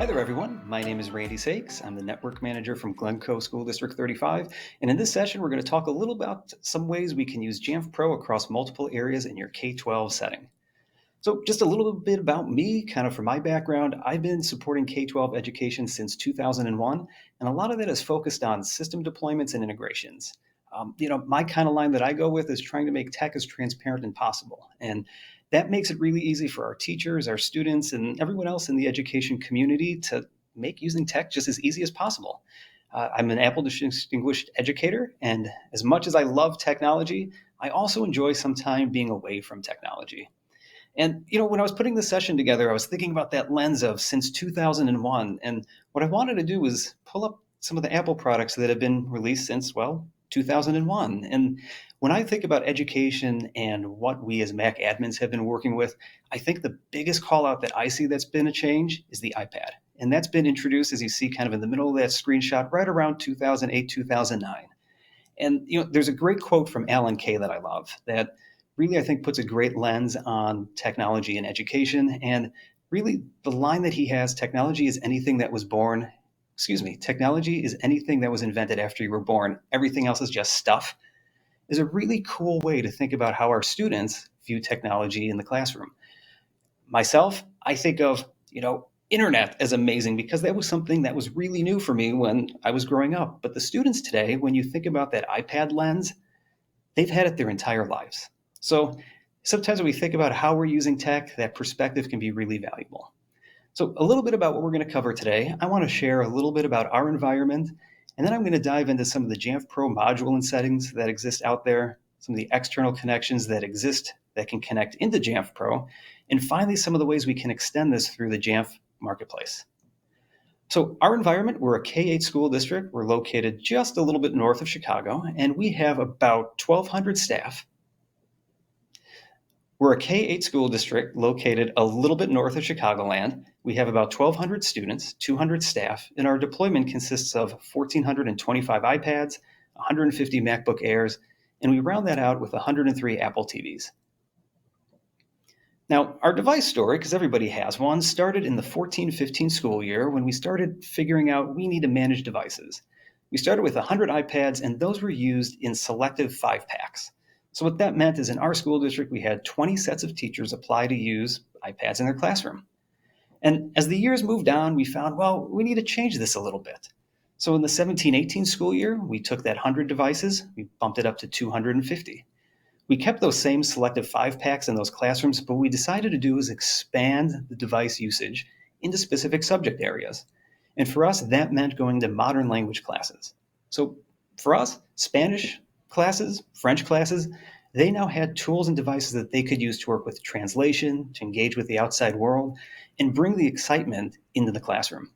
Hi there, everyone. My name is Randy Sakes. I'm the network manager from Glencoe School District 35. And in this session, we're going to talk a little about some ways we can use Jamf Pro across multiple areas in your K-12 setting. So just a little bit about me, kind of from my background. I've been supporting K-12 education since 2001, and a lot of that is focused on system deployments and integrations. My kind of line that I go with is trying to make tech as transparent as possible. And that makes it really easy for our teachers, our students, and everyone else in the education community to make using tech just as easy as possible. I'm an Apple Distinguished Educator, and as much as I love technology, I also enjoy some time being away from technology. And when I was putting the session together, I was thinking about that lens of since 2001. And what I wanted to do was pull up some of the Apple products that have been released since, 2001. And when I think about education and what we as Mac admins have been working with, I think the biggest call out that I see that's been a change is the iPad. And that's been introduced, as you see kind of in the middle of that screenshot, right around 2008, 2009. And there's a great quote from Alan Kay that I love that really, I think, puts a great lens on technology and education. And really, the line that he has, technology is anything that was invented after you were born. Everything else is just stuff, is a really cool way to think about how our students view technology in the classroom. Myself, I think of, internet as amazing because that was something that was really new for me when I was growing up. But the students today, when you think about that iPad lens, they've had it their entire lives. So sometimes when we think about how we're using tech, that perspective can be really valuable. So a little bit about what we're going to cover today. I want to share a little bit about our environment, and then I'm going to dive into some of the Jamf Pro module and settings that exist out there, some of the external connections that exist that can connect into Jamf Pro, and finally some of the ways we can extend this through the Jamf marketplace. So our environment, we're a K-8 school district. We're located just a little bit north of Chicago, and we have about 1,200 staff. We're a K-8 school district located a little bit north of Chicagoland. We have about 1,200 students, 200 staff, and our deployment consists of 1,425 iPads, 150 MacBook Airs, and we round that out with 103 Apple TVs. Now, our device story, because everybody has one, started in the 14-15 school year when we started figuring out we need to manage devices. We started with 100 iPads, and those were used in selective 5-packs. So what that meant is in our school district, we had 20 sets of teachers apply to use iPads in their classroom. And as the years moved on, we found, we need to change this a little bit. So in the 17-18 school year, we took that 100 devices, we bumped it up to 250. We kept those same selective 5-packs in those classrooms, but what we decided to do is expand the device usage into specific subject areas. And for us, that meant going to modern language classes. So for us, Spanish classes, French classes, they now had tools and devices that they could use to work with translation, to engage with the outside world, and bring the excitement into the classroom.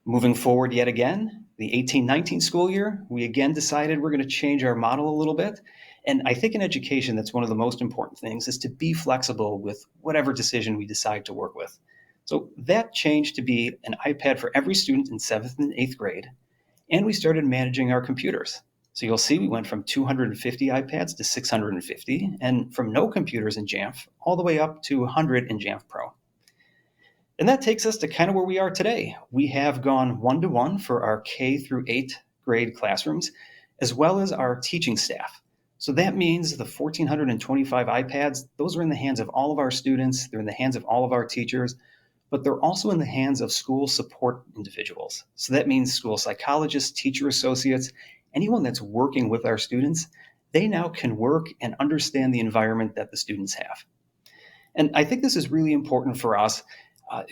Moving forward yet again, the 18-19 school year, we again decided we're going to change our model a little bit. And I think in education, that's one of the most important things is to be flexible with whatever decision we decide to work with. So that changed to be an iPad for every student in 7th and 8th grade. And we started managing our computers. So you'll see we went from 250 iPads to 650, and from no computers in Jamf all the way up to 100 in Jamf Pro. And that takes us to kind of where we are today. We have gone 1-to-1 for our K through 8th grade classrooms, as well as our teaching staff. So that means the 1,425 iPads, those are in the hands of all of our students, they're in the hands of all of our teachers, but they're also in the hands of school support individuals. So that means school psychologists, teacher associates, anyone that's working with our students, they now can work and understand the environment that the students have. And I think this is really important for us,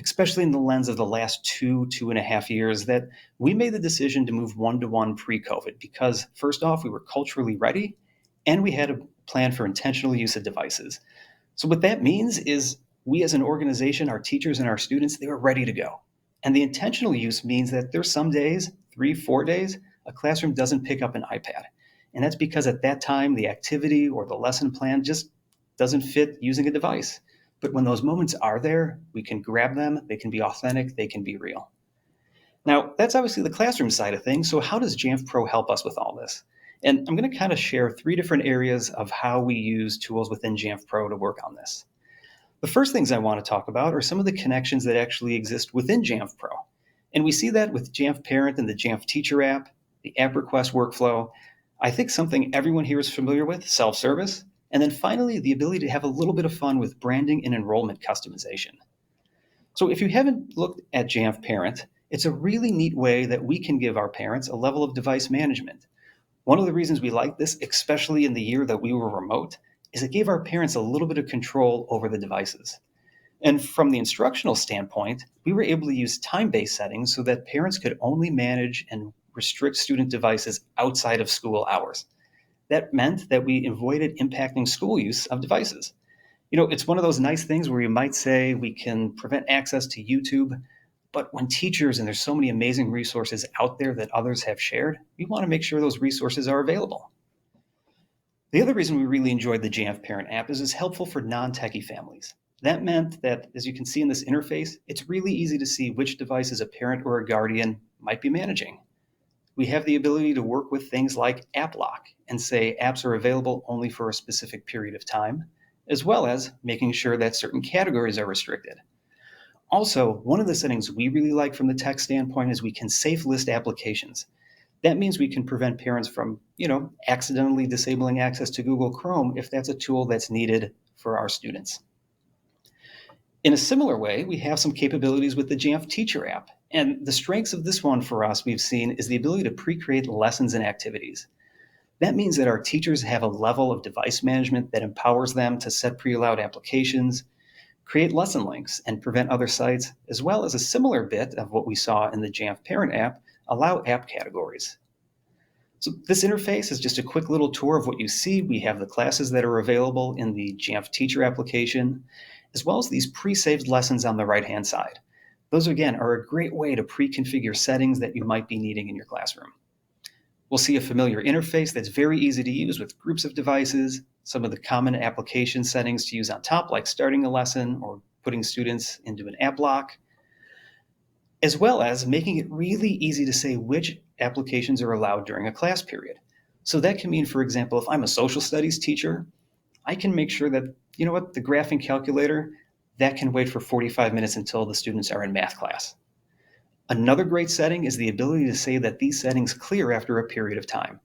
especially in the lens of the last 2.5 years, that we made the decision to move 1-to-1 pre-COVID because first off, we were culturally ready and we had a plan for intentional use of devices. So what that means is we as an organization, our teachers and our students, they were ready to go. And the intentional use means that there's some days, 3-4 days, a classroom doesn't pick up an iPad. And that's because at that time, the activity or the lesson plan just doesn't fit using a device. But when those moments are there, we can grab them, they can be authentic, they can be real. Now, that's obviously the classroom side of things. So how does Jamf Pro help us with all this? And I'm going to kind of share 3 different areas of how we use tools within Jamf Pro to work on this. The first things I want to talk about are some of the connections that actually exist within Jamf Pro. And we see that with Jamf Parent and the Jamf Teacher app, the app request workflow. I think something everyone here is familiar with, self-service. And then finally, the ability to have a little bit of fun with branding and enrollment customization. So if you haven't looked at Jamf Parent, it's a really neat way that we can give our parents a level of device management. One of the reasons we like this, especially in the year that we were remote, is it gave our parents a little bit of control over the devices. And from the instructional standpoint, we were able to use time-based settings so that parents could only manage and restrict student devices outside of school hours. That meant that we avoided impacting school use of devices. It's one of those nice things where you might say we can prevent access to YouTube, but when teachers, and there's so many amazing resources out there that others have shared, we want to make sure those resources are available. The other reason we really enjoyed the Jamf Parent app is it's helpful for non-techie families. That meant that, as you can see in this interface, it's really easy to see which devices a parent or a guardian might be managing. We have the ability to work with things like app lock and say apps are available only for a specific period of time, as well as making sure that certain categories are restricted. Also, one of the settings we really like from the tech standpoint is we can safe list applications. That means we can prevent parents from, accidentally disabling access to Google Chrome if that's a tool that's needed for our students. In a similar way, we have some capabilities with the Jamf Teacher app. And the strengths of this one for us, we've seen, is the ability to pre-create lessons and activities. That means that our teachers have a level of device management that empowers them to set pre-allowed applications, create lesson links, and prevent other sites, as well as a similar bit of what we saw in the Jamf Parent app, allow app categories. So this interface is just a quick little tour of what you see. We have the classes that are available in the Jamf Teacher application, as well as these pre-saved lessons on the right-hand side. Those, again, are a great way to pre-configure settings that you might be needing in your classroom. We'll see a familiar interface that's very easy to use with groups of devices, some of the common application settings to use on top, like starting a lesson or putting students into an app lock, as well as making it really easy to say which applications are allowed during a class period. So that can mean, for example, if I'm a social studies teacher, I can make sure that, the graphing calculator, that can wait for 45 minutes until the students are in math class. Another great setting is the ability to say that these settings clear after a period of time.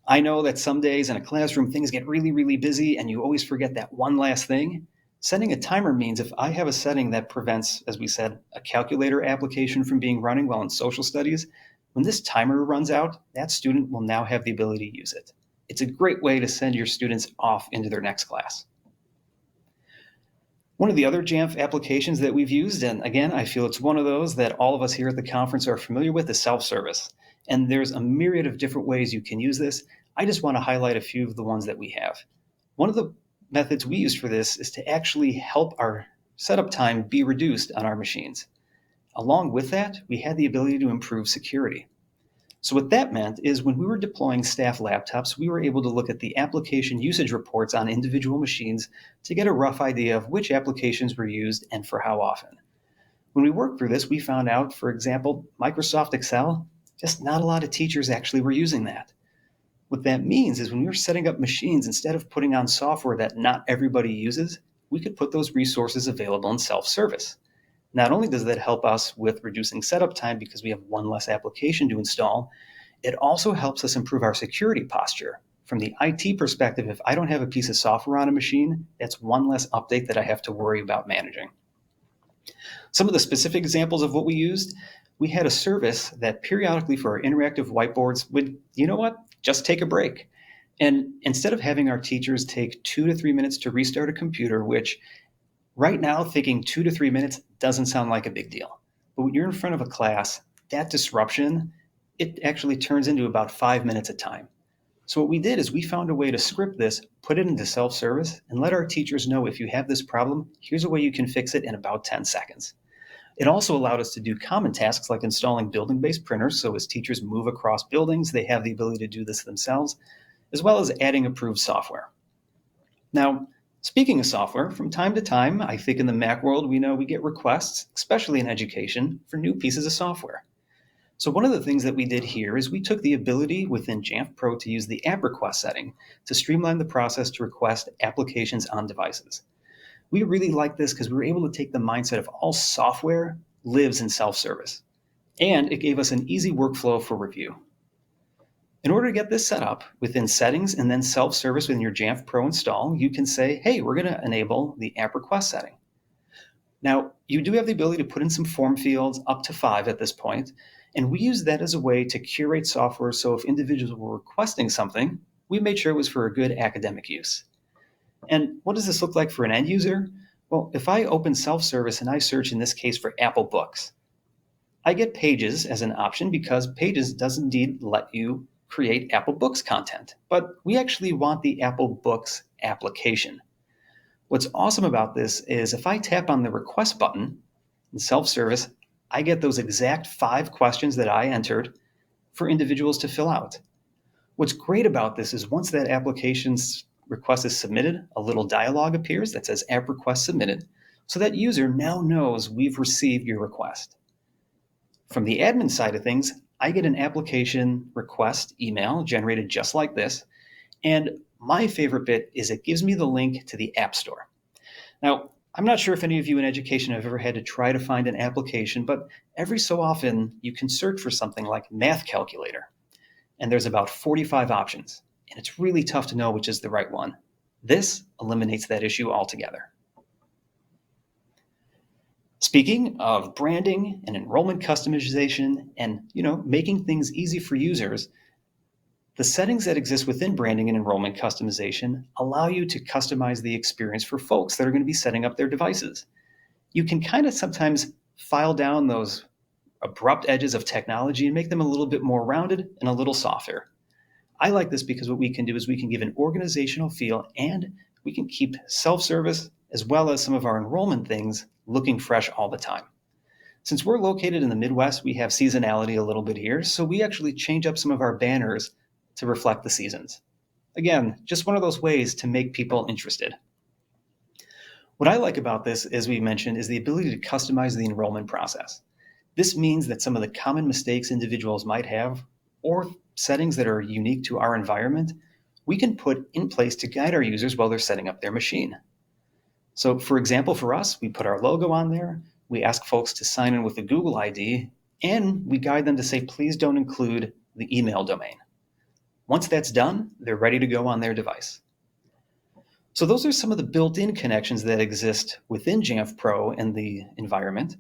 I know that some days in a classroom, things get really, really busy and you always forget that one last thing. Setting a timer means if I have a setting that prevents, as we said, a calculator application from being running while in social studies, when this timer runs out, that student will now have the ability to use it. It's a great way to send your students off into their next class. One of the other Jamf applications that we've used, and again, I feel it's one of those that all of us here at the conference are familiar with, is self-service. And there's a myriad of different ways you can use this. I just want to highlight a few of the ones that we have. One of the methods we use for this is to actually help our setup time be reduced on our machines. Along with that, we had the ability to improve security. So what that meant is when we were deploying staff laptops, we were able to look at the application usage reports on individual machines to get a rough idea of which applications were used and for how often. When we worked through this, we found out, for example, Microsoft Excel, just not a lot of teachers actually were using that. What that means is when we were setting up machines, instead of putting on software that not everybody uses, we could put those resources available in self-service. Not only does that help us with reducing setup time because we have one less application to install, it also helps us improve our security posture. From the IT perspective, if I don't have a piece of software on a machine, that's one less update that I have to worry about managing. Some of the specific examples of what we used, we had a service that periodically for our interactive whiteboards would, just take a break. And instead of having our teachers take 2 to 3 minutes to restart a computer, which right now, thinking 2 to 3 minutes doesn't sound like a big deal. But when you're in front of a class, that disruption, it actually turns into about 5 minutes at time. So what we did is we found a way to script this, put it into self-service, and let our teachers know if you have this problem, here's a way you can fix it in about 10 seconds. It also allowed us to do common tasks like installing building-based printers, so as teachers move across buildings, they have the ability to do this themselves, as well as adding approved software. Now, speaking of software, from time to time, I think in the Mac world, we know we get requests, especially in education, for new pieces of software. So one of the things that we did here is we took the ability within Jamf Pro to use the app request setting to streamline the process to request applications on devices. We really like this because we were able to take the mindset of all software lives in self-service, and it gave us an easy workflow for review. In order to get this set up within settings and then self-service within your Jamf Pro install, you can say, hey, we're going to enable the app request setting. Now, you do have the ability to put in some form fields, up to 5 at this point, and we use that as a way to curate software so if individuals were requesting something, we made sure it was for a good academic use. And what does this look like for an end user? Well, if I open self-service and I search in this case for Apple Books, I get Pages as an option because Pages does indeed let you create Apple Books content, but we actually want the Apple Books application. What's awesome about this is if I tap on the request button in self-service, I get those exact 5 questions that I entered for individuals to fill out. What's great about this is once that application's request is submitted, a little dialog appears that says app request submitted, so that user now knows we've received your request. From the admin side of things, I get an application request email generated just like this, and my favorite bit is it gives me the link to the App Store. Now, I'm not sure if any of you in education have ever had to try to find an application, but every so often you can search for something like math calculator, and there's about 45 options, and it's really tough to know which is the right one. This eliminates that issue altogether. Speaking of branding and enrollment customization and, making things easy for users, the settings that exist within branding and enrollment customization allow you to customize the experience for folks that are going to be setting up their devices. You can kind of sometimes file down those abrupt edges of technology and make them a little bit more rounded and a little softer. I like this because what we can do is we can give an organizational feel and we can keep self-service as well as some of our enrollment things looking fresh all the time. Since we're located in the Midwest, we have seasonality a little bit here, so we actually change up some of our banners to reflect the seasons. Again, just one of those ways to make people interested. What I like about this, as we mentioned, is the ability to customize the enrollment process. This means that some of the common mistakes individuals might have or settings that are unique to our environment, we can put in place to guide our users while they're setting up their machine. So for example, for us, we put our logo on there, we ask folks to sign in with a Google ID, and we guide them to say, please don't include the email domain. Once that's done, they're ready to go on their device. So those are some of the built-in connections that exist within Jamf Pro and the environment.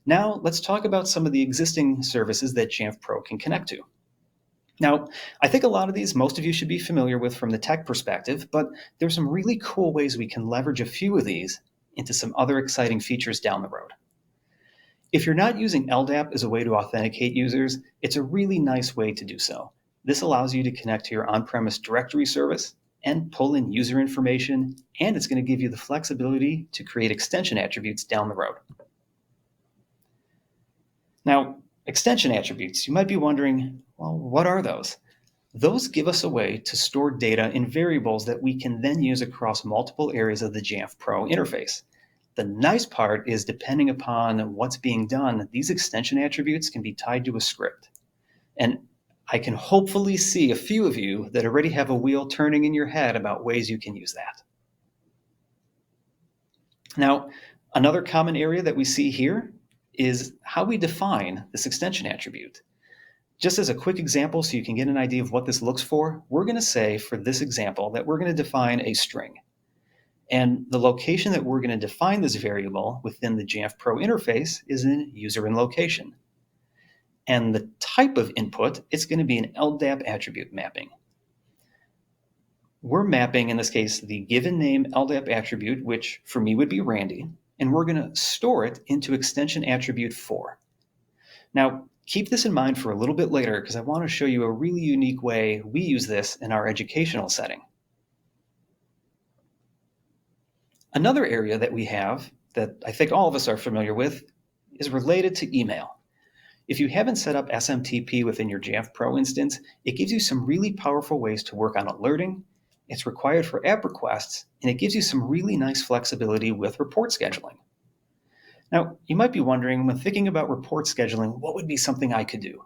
Now let's talk about some of the existing services that Jamf Pro can connect to. Now, I think a lot of these, most of you should be familiar with from the tech perspective, but there's some really cool ways we can leverage a few of these into some other exciting features down the road. If you're not using LDAP as a way to authenticate users, it's a really nice way to do so. This allows you to connect to your on-premise directory service and pull in user information, and it's going to give you the flexibility to create extension attributes down the road. Now, extension attributes, you might be wondering, well, what are those? Those give us a way to store data in variables that we can then use across multiple areas of the Jamf Pro interface. The nice part is depending upon what's being done, these extension attributes can be tied to a script. And I can hopefully see a few of you that already have a wheel turning in your head about ways you can use that. Now, another common area that we see here is how we define this extension attribute. Just as a quick example so you can get an idea of what this looks for, we're going to say for this example that we're going to define a string. And the location that we're going to define this variable within the Jamf Pro interface is in user and location. And the type of input, it's going to be an LDAP attribute mapping. We're mapping, in this case, the given name LDAP attribute, which for me would be Randy, and we're going to store it into extension attribute 4. Now, keep this in mind for a little bit later because I want to show you a really unique way we use this in our educational setting. Another area that we have that I think all of us are familiar with is related to email. If you haven't set up SMTP within your Jamf Pro instance, it gives you some really powerful ways to work on alerting. It's required for app requests, and it gives you some really nice flexibility with report scheduling. Now, you might be wondering, when thinking about report scheduling, what would be something I could do?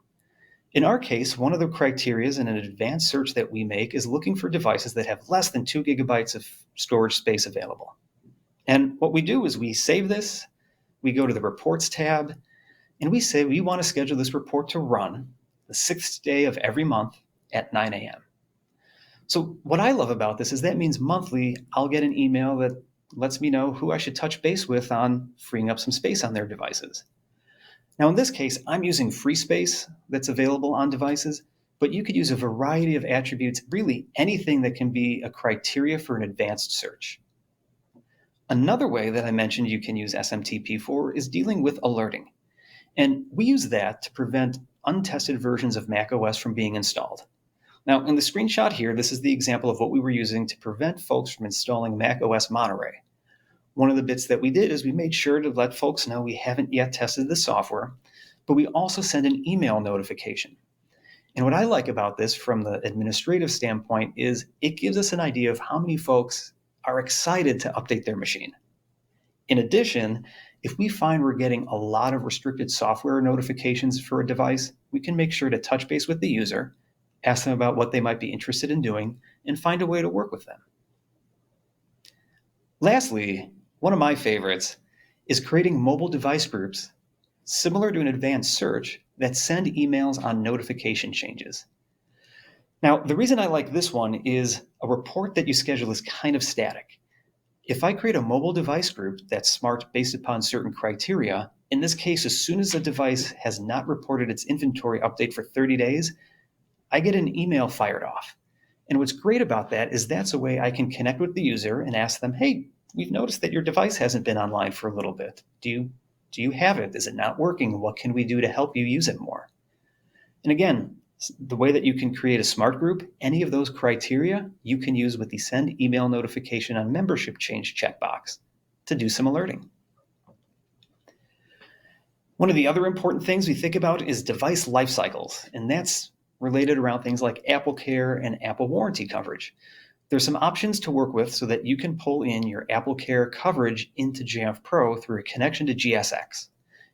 In our case, one of the criteria in an advanced search that we make is looking for devices that have less than 2 gigabytes of storage space available. And what we do is we save this, we go to the Reports tab, and we say we want to schedule this report to run the 6th day of every month at 9 a.m. So what I love about this is that means monthly I'll get an email that lets me know who I should touch base with on freeing up some space on their devices. Now in this case, I'm using free space that's available on devices, but you could use a variety of attributes, really anything that can be a criteria for an advanced search. Another way that I mentioned you can use SMTP for is dealing with alerting. And we use that to prevent untested versions of macOS from being installed. Now, in the screenshot here, this is the example of what we were using to prevent folks from installing macOS Monterey. One of the bits that we did is we made sure to let folks know we haven't yet tested the software, but we also send an email notification. And what I like about this from the administrative standpoint is it gives us an idea of how many folks are excited to update their machine. In addition, if we find we're getting a lot of restricted software notifications for a device, we can make sure to touch base with the user, ask them about what they might be interested in doing, and find a way to work with them. Lastly, one of my favorites is creating mobile device groups similar to an advanced search that send emails on notification changes. Now, the reason I like this one is a report that you schedule is kind of static. If I create a mobile device group that's smart based upon certain criteria, in this case, as soon as a device has not reported its inventory update for 30 days, I get an email fired off. And what's great about that is that's a way I can connect with the user and ask them, hey, we've noticed that your device hasn't been online for a little bit. Do you have it? Is it not working? What can we do to help you use it more? And again, the way that you can create a smart group, any of those criteria you can use with the send email notification on membership change checkbox to do some alerting. One of the other important things we think about is device life cycles, and that's related around things like Apple Care and Apple warranty coverage. There's some options to work with so that you can pull in your Apple Care coverage into Jamf Pro through a connection to GSX.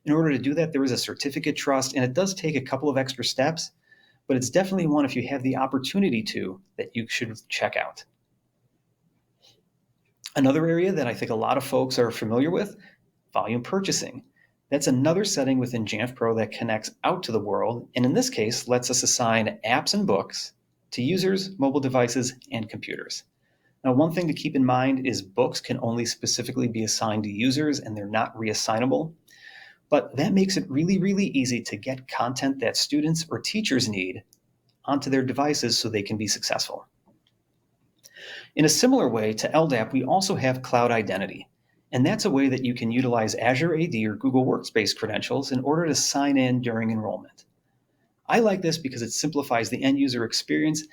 In order to do that, there is a certificate trust, and it does take a couple of extra steps, but it's definitely one, if you have the opportunity to, that you should check out. Another area that I think a lot of folks are familiar with, volume purchasing. That's another setting within Jamf Pro that connects out to the world, and in this case, lets us assign apps and books to users, mobile devices, and computers. Now, one thing to keep in mind is books can only specifically be assigned to users and they're not reassignable. But that makes it really, really easy to get content that students or teachers need onto their devices so they can be successful. In a similar way to LDAP, we also have cloud identity. And that's a way that you can utilize Azure AD or Google Workspace credentials in order to sign in during enrollment. I like this because it simplifies the end user experience.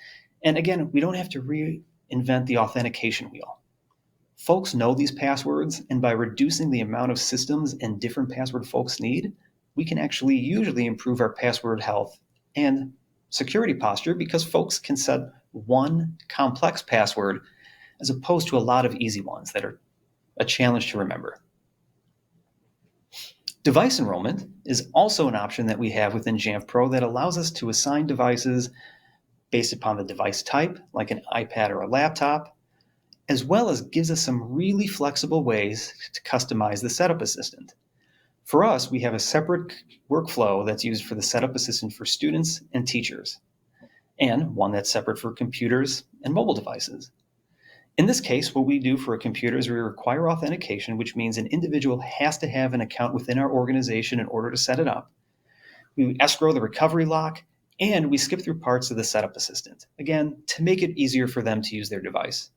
And again, we don't have to reinvent the authentication wheel. Folks know these passwords, and by reducing the amount of systems and different password folks need, we can actually usually improve our password health and security posture because folks can set one complex password as opposed to a lot of easy ones that are a challenge to remember. Device enrollment is also an option that we have within Jamf Pro that allows us to assign devices based upon the device type, like an iPad or a laptop, as well as gives us some really flexible ways to customize the setup assistant. For us, we have a separate workflow that's used for the setup assistant for students and teachers, and one that's separate for computers and mobile devices. In this case, what we do for a computer is we require authentication, which means an individual has to have an account within our organization in order to set it up. We escrow the recovery lock, and we skip through parts of the setup assistant, again, to make it easier for them to use their device.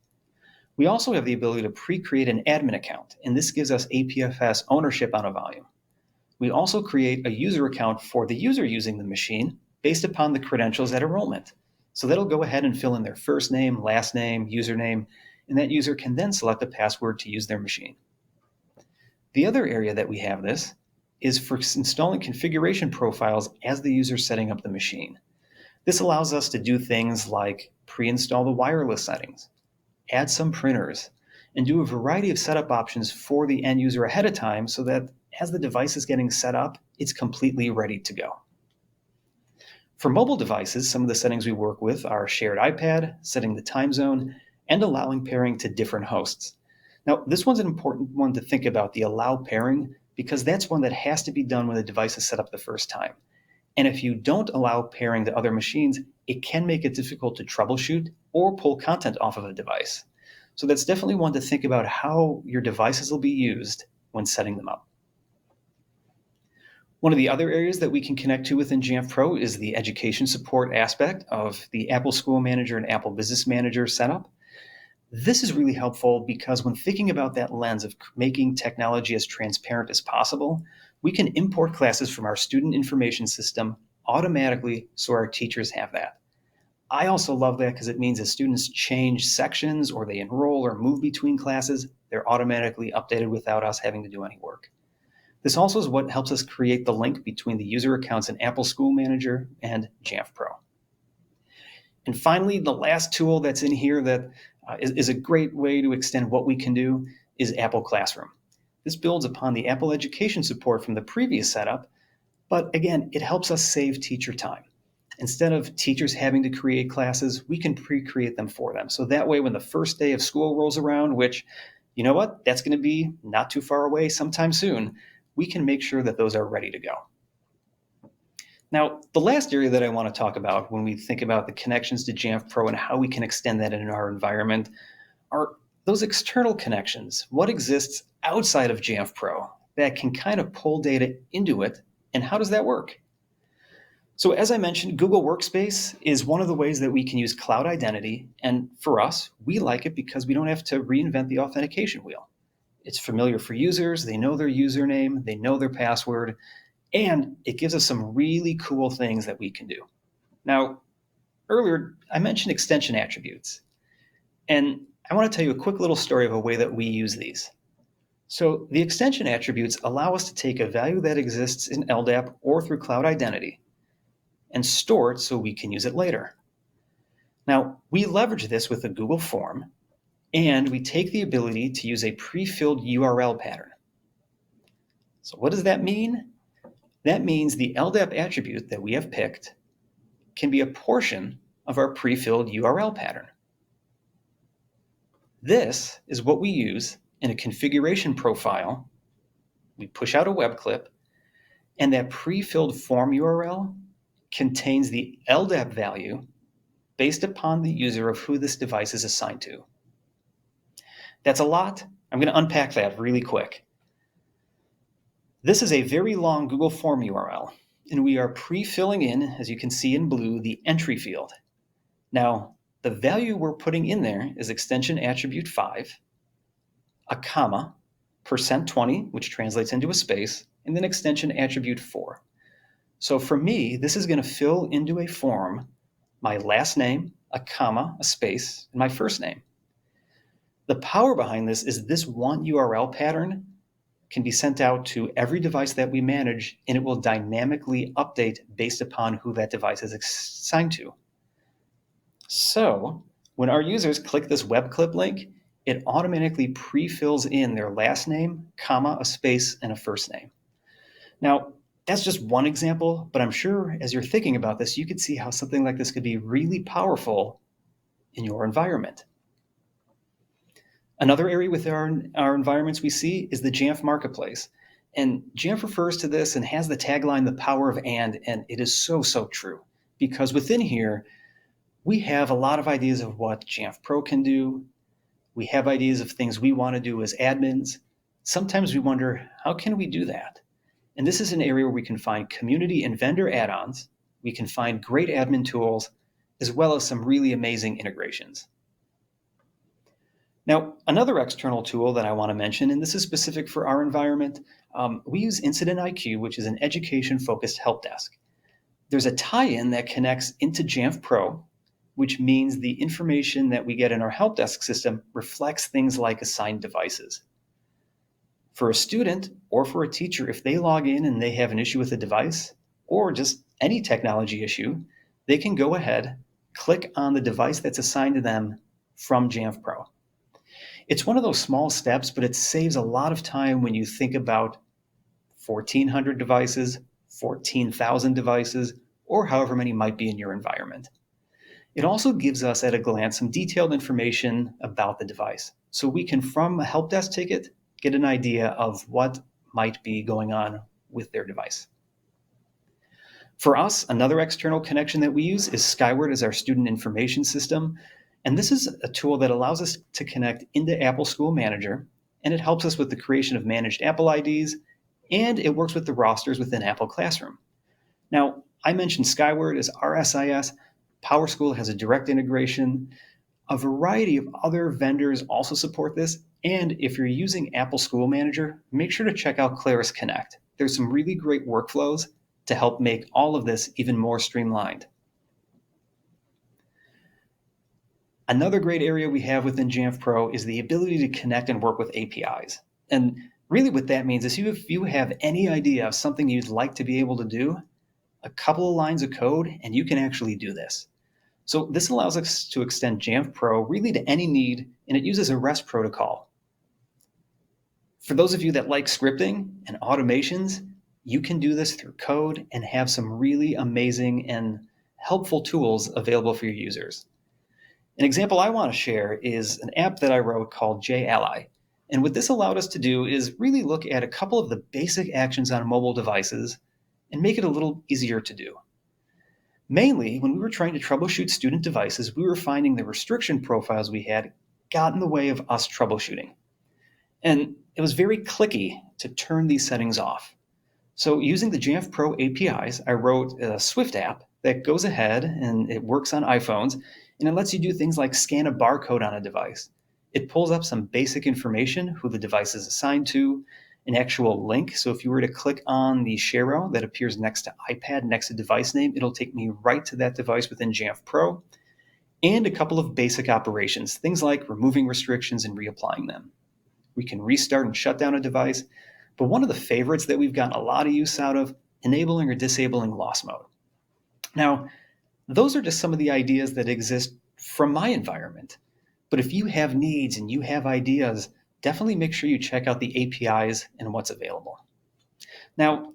We also have the ability to pre-create an admin account, and this gives us APFS ownership on a volume. We also create a user account for the user using the machine based upon the credentials at enrollment. So that'll go ahead and fill in their first name, last name, username, and that user can then select a password to use their machine. The other area that we have this is for installing configuration profiles as the user setting up the machine. This allows us to do things like pre-install the wireless settings, add some printers, and do a variety of setup options for the end user ahead of time so that as the device is getting set up, it's completely ready to go. For mobile devices, some of the settings we work with are shared iPad, setting the time zone, and allowing pairing to different hosts. Now, this one's an important one to think about, the allow pairing, because that's one that has to be done when the device is set up the first time. And if you don't allow pairing to other machines, it can make it difficult to troubleshoot or pull content off of a device. So that's definitely one to think about how your devices will be used when setting them up. One of the other areas that we can connect to within Jamf Pro is the education support aspect of the Apple School Manager and Apple Business Manager setup. This is really helpful because when thinking about that lens of making technology as transparent as possible, we can import classes from our student information system automatically so our teachers have that. I also love that because it means as students change sections or they enroll or move between classes, they're automatically updated without us having to do any work. This also is what helps us create the link between the user accounts in Apple School Manager and Jamf Pro. And finally, the last tool that's in here that is a great way to extend what we can do is Apple Classroom. This builds upon the Apple Education support from the previous setup, but again, it helps us save teacher time. Instead of teachers having to create classes, we can pre-create them for them. So that way, when the first day of school rolls around, which, you know what, that's going to be not too far away sometime soon, we can make sure that those are ready to go. Now, the last area that I want to talk about when we think about the connections to Jamf Pro and how we can extend that in our environment are those external connections. What exists outside of Jamf Pro that can kind of pull data into it, and how does that work? So as I mentioned, Google Workspace is one of the ways that we can use cloud identity, and for us, we like it because we don't have to reinvent the authentication wheel. It's familiar for users, they know their username, they know their password, and it gives us some really cool things that we can do. Now, earlier, I mentioned extension attributes, and I want to tell you a quick little story of a way that we use these. So the extension attributes allow us to take a value that exists in LDAP or through cloud identity and store it so we can use it later. Now, we leverage this with a Google form, and we take the ability to use a pre-filled URL pattern. So what does that mean? That means the LDAP attribute that we have picked can be a portion of our pre-filled URL pattern. This is what we use in a configuration profile. We push out a web clip, and that pre-filled form URL contains the LDAP value based upon the user of who this device is assigned to. That's a lot. I'm going to unpack that really quick. This is a very long Google form URL, and we are pre-filling in, as you can see in blue, the entry field. Now, the value we're putting in there is extension attribute 5, a comma, %20, which translates into a space, and then extension attribute 4. So for me, this is going to fill into a form my last name, a comma, a space, and my first name. The power behind this one URL pattern can be sent out to every device that we manage, and it will dynamically update based upon who that device is assigned to. So when our users click this web clip link, it automatically pre-fills in their last name, comma, a space, and a first name. Now, that's just one example, but I'm sure as you're thinking about this, you could see how something like this could be really powerful in your environment. Another area with our environments we see is the Jamf Marketplace. And Jamf refers to this and has the tagline, the power of and it is so, so true. Because within here, we have a lot of ideas of what Jamf Pro can do. We have ideas of things we want to do as admins. Sometimes we wonder, how can we do that? And this is an area where we can find community and vendor add-ons. We can find great admin tools, as well as some really amazing integrations. Now, another external tool that I want to mention, and this is specific for our environment, we use Incident IQ, which is an education-focused help desk. There's a tie-in that connects into Jamf Pro, which means the information that we get in our help desk system reflects things like assigned devices. For a student or for a teacher, if they log in and they have an issue with a device or just any technology issue, they can go ahead, click on the device that's assigned to them from Jamf Pro. It's one of those small steps, but it saves a lot of time when you think about 1,400 devices, 14,000 devices, or however many might be in your environment. It also gives us at a glance some detailed information about the device. so we can, from a help desk ticket, get an idea of what might be going on with their device. For us, another external connection that we use is Skyward as our student information system. And this is a tool that allows us to connect into Apple School Manager, and it helps us with the creation of managed Apple IDs, and it works with the rosters within Apple Classroom. Now, I mentioned Skyward as RSIS. PowerSchool has a direct integration. A variety of other vendors also support this. And if you're using Apple School Manager, make sure to check out Claris Connect. There's some really great workflows to help make all of this even more streamlined. Another great area we have within Jamf Pro is the ability to connect and work with APIs. And really what that means is if you have any idea of something you'd like to be able to do, a couple of lines of code, and you can actually do this. So this allows us to extend Jamf Pro really to any need, and it uses a REST protocol. For those of you that like scripting and automations, you can do this through code and have some really amazing and helpful tools available for your users. An example I want to share is an app that I wrote called JAlly. And what this allowed us to do is really look at a couple of the basic actions on mobile devices and make it a little easier to do. Mainly, when we were trying to troubleshoot student devices, we were finding the restriction profiles we had got in the way of us troubleshooting. And it was very clicky to turn these settings off. So using the Jamf Pro APIs, I wrote a Swift app that goes ahead and it works on iPhones, and it lets you do things like scan a barcode on a device. It pulls up some basic information, who the device is assigned to, an actual link. So if you were to click on the share arrow that appears next to iPad, next to device name, it'll take me right to that device within Jamf Pro, and a couple of basic operations, things like removing restrictions and reapplying them. We can restart and shut down a device, but one of the favorites that we've gotten a lot of use out of, enabling or disabling loss mode. Now, those are just some of the ideas that exist from my environment. But if you have needs and you have ideas, definitely make sure you check out the APIs and what's available. Now,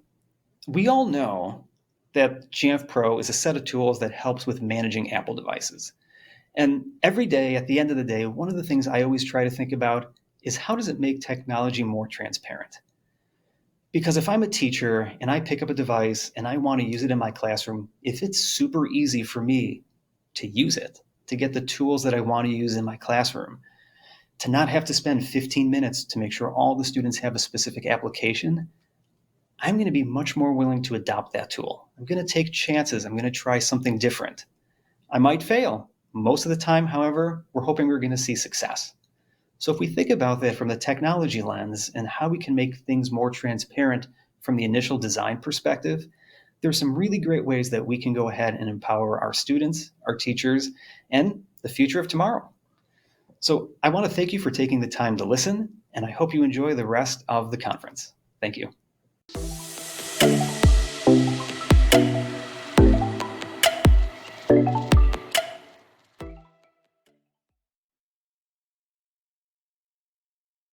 we all know that Jamf Pro is a set of tools that helps with managing Apple devices. And every day, at the end of the day, one of the things I always try to think about is how does it make technology more transparent? Because if I'm a teacher and I pick up a device and I want to use it in my classroom, if it's super easy for me to use it, to get the tools that I want to use in my classroom, to not have to spend 15 minutes to make sure all the students have a specific application, I'm going to be much more willing to adopt that tool. I'm going to take chances. I'm going to try something different. I might fail. Most of the time, however, we're hoping we're going to see success. So if we think about that from the technology lens and how we can make things more transparent from the initial design perspective, there's some really great ways that we can go ahead and empower our students, our teachers, and the future of tomorrow. So I want to thank you for taking the time to listen, and I hope you enjoy the rest of the conference. Thank you.